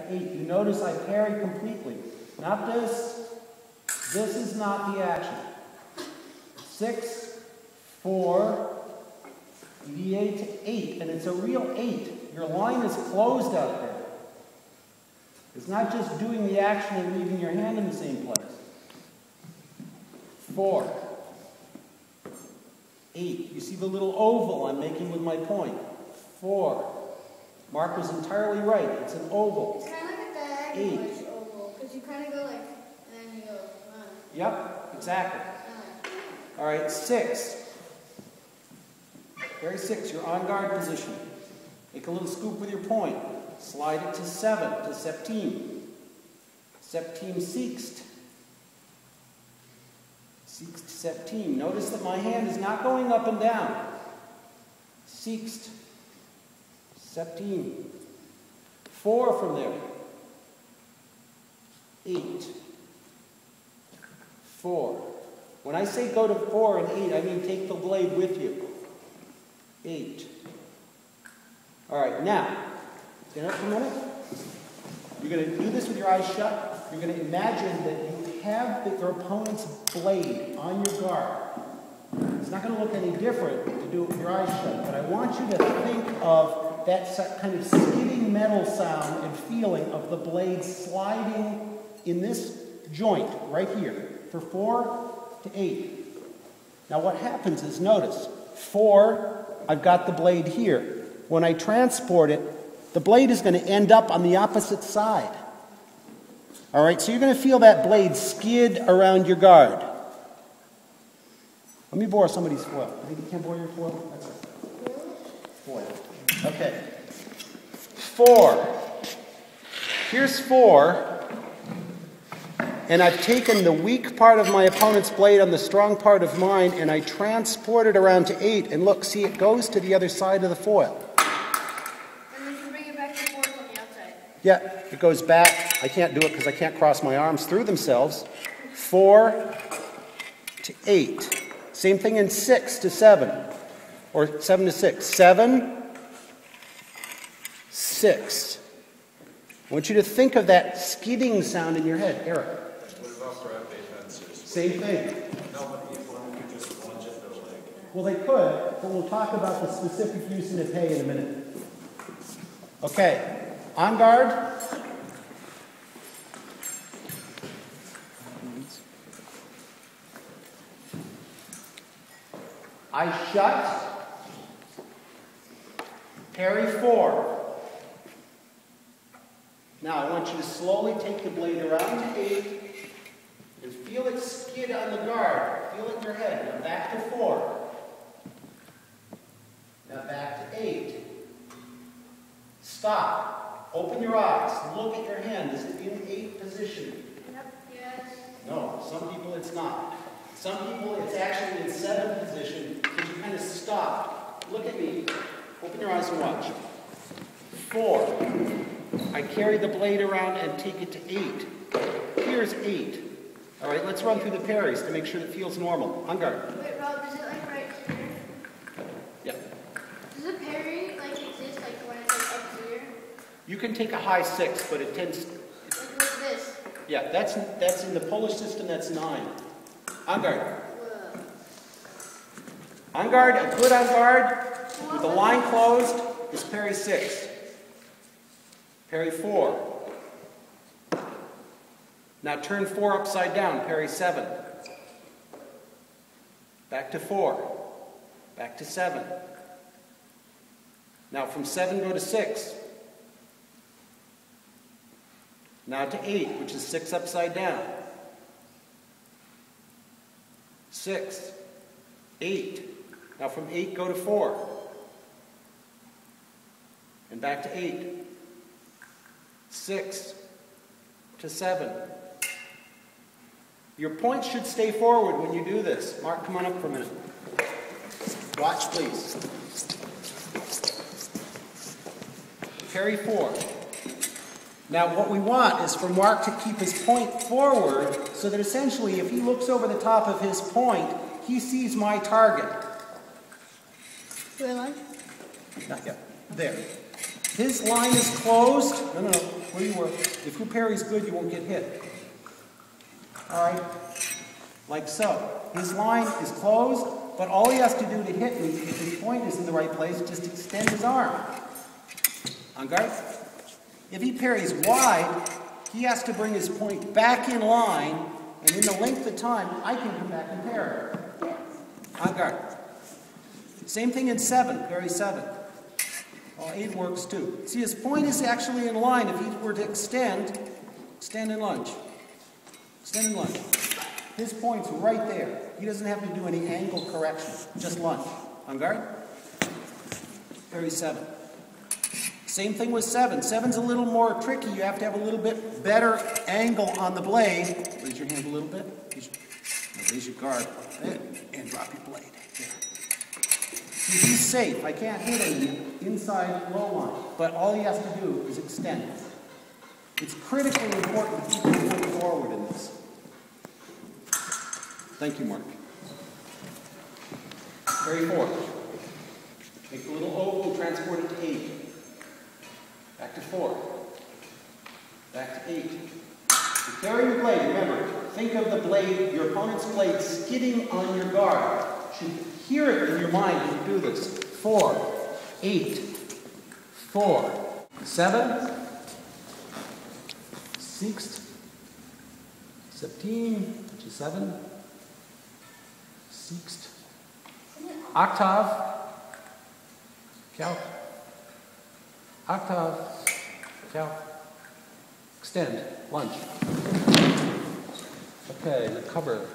8. You notice I parry completely. Not this. This is not the action. 6, 4, deviate to 8, and it's a real 8. Your line is closed out there. It's not just doing the action and leaving your hand in the same place. 4, 8. You see the little oval I'm making with my point. 4. Mark was entirely right. It's an oval. It's kind of like a diagonal-ish oval, because you kind of go like, and then you go, Yep, exactly. All right, 6. Very 6, you're on guard position. Make a little scoop with your point. Slide it to 7, to septime. Septime sixth. Sixth, septime. Notice that my hand is not going up and down. Sixth, septime. 4 from there. 8. 4. When I say go to 4 and 8, I mean take the blade with you. 8. All right, now, stand up for a minute. You're going to do this with your eyes shut. You're going to imagine that you have your opponent's blade on your guard. It's not going to look any different to do it with your eyes shut, but I want you to think of that kind of skidding metal sound and feeling of the blade sliding in this joint right here for 4 to 8. Now what happens is, notice, 4, I've got the blade here. When I transport it, the blade is going to end up on the opposite side. All right, so you're going to feel that blade skid around your guard. Let me borrow somebody's foil. I think you can't borrow your foil? That's it. Foil. Okay. 4. Here's 4. And I've taken the weak part of my opponent's blade on the strong part of mine, and I transport it around to 8. And look, see, it goes to the other side of the foil. And then you bring it back to 4 on the outside. Yeah, it goes back. I can't do it because I can't cross my arms through themselves. 4 to 8. Same thing in 6 to 7. Or 7 to 6. 7, 6. I want you to think of that skidding sound in your head. Eric. What about for FA fencers? Same thing. No, but if one could just lunge at their leg. Well, they could, but we'll talk about the specific use in épée in a minute. Okay, on guard. I shut. Parry 4. Now I want you to slowly take the blade around to 8 and feel it skid on the guard. Feel it in your head. Now back to 4. Now back to 8. Stop. Open your eyes. Look at your hand. Is it in 8 position? Yep. Yes. No. Some people it's not. Some people it's actually in 7 position because you kind of stopped. Look at me. Open your eyes and watch. 4. I carry the blade around and take it to 8. Here's 8. All right, let's run through the parries to make sure it feels normal. On guard. Wait, Rob, is it like right here? Yeah. Does a parry like exist like when it's like up here? You can take a high 6, but it tends. Like this? Yeah, that's in the Polish system. That's 9. On guard. Whoa. On guard. A good on guard with the line closed is parry 6. Parry 4. Now turn 4 upside down, parry 7. Back to 4. Back to 7. Now from 7 go to 6. Now to 8, which is 6 upside down. 6. 8. Now from 8 go to 4. And back to 8. 6 to 7. Your point should stay forward when you do this. Mark, come on up for a minute. Watch, please. Parry 4. Now, what we want is for Mark to keep his point forward so that essentially if he looks over the top of his point, he sees my target. Where am I? Not yet. There. His line is closed. No. where you were. If your parry's good, you won't get hit. All right? Like so. His line is closed, but all he has to do to hit me, if his point is in the right place, just extend his arm. On guard. If he parries wide, he has to bring his point back in line, and in the length of time, I can come back and parry. On guard. Same thing in 7, parry 7. Well, 8 works too. See, his point is actually in line. If he were to extend and lunge. Extend and lunge. His point's right there. He doesn't have to do any angle correction. Just lunge. On guard. Parry 7. Same thing with 7. 7's a little more tricky. You have to have a little bit better angle on the blade. Raise your hand a little bit. Raise your guard. And drop your blade. There. See, he's safe. I can't hit him inside low line. But all he has to do is extend. It's critically important to keep him going forward in this. Thank you, Mark. Parry 4. Take the little oval, transport it to 8. Back to 4. Back to 8. You carry your blade, remember, think of the blade, your opponent's blade skidding on your guard. You should hear it in your mind when you do this. 4, 8, 4, 7, 6, 17, which is 7, 6, octave, count, octave, count, extend, lunge. Okay, the cover.